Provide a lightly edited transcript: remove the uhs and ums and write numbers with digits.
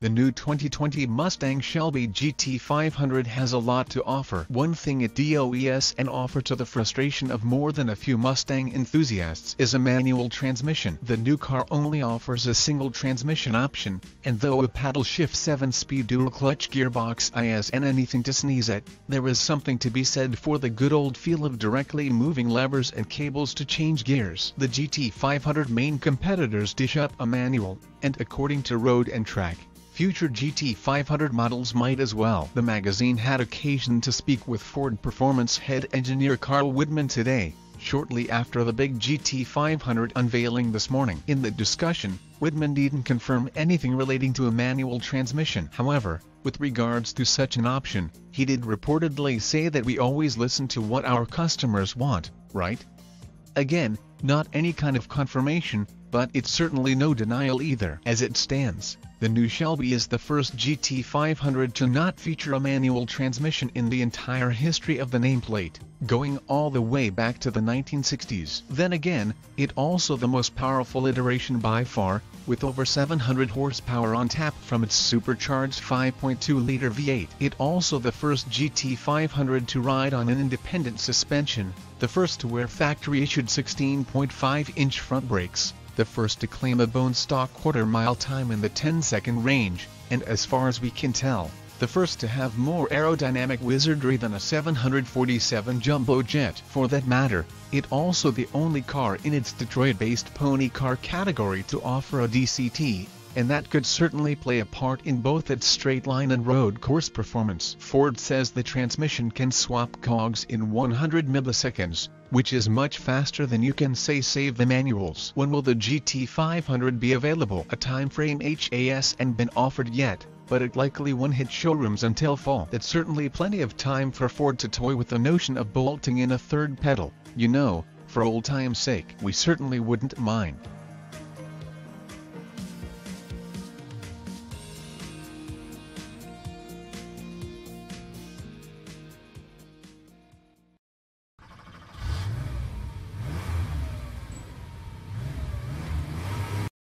The new 2020 Mustang Shelby GT500 has a lot to offer. One thing it does and offer to the frustration of more than a few Mustang enthusiasts is a manual transmission. The new car only offers a single transmission option, and though a paddle shift 7-speed dual-clutch gearbox isn't anything to sneeze at, there is something to be said for the good old feel of directly moving levers and cables to change gears. The GT500 main competitors dish up a manual, and according to Road and Track, future GT500 models might as well. The magazine had occasion to speak with Ford Performance head engineer Carl Widman today, shortly after the big GT500 unveiling this morning. In the discussion, Widman didn't confirm anything relating to a manual transmission. However, with regards to such an option, he did reportedly say that we always listen to what our customers want, right? Again, not any kind of confirmation, but it's certainly no denial either. As it stands, the new Shelby is the first GT500 to not feature a manual transmission in the entire history of the nameplate, going all the way back to the 1960s. Then again, it also the most powerful iteration by far, with over 700 horsepower on tap from its supercharged 5.2-liter V8. It also the first GT500 to ride on an independent suspension, the first to wear factory-issued 16.5-inch front brakes, the first to claim a bone stock quarter-mile time in the 10-second range, and as far as we can tell, the first to have more aerodynamic wizardry than a 747 jumbo jet. For that matter, it also the only car in its Detroit-based pony car category to offer a DCT, and that could certainly play a part in both its straight line and road course performance. Ford says the transmission can swap cogs in 100 milliseconds, which is much faster than you can save the manuals. When will the GT500 be available? A time frame hasn't been offered yet, but it likely won't hit showrooms until fall. That's certainly plenty of time for Ford to toy with the notion of bolting in a third pedal. You know, for old time's sake. We certainly wouldn't mind.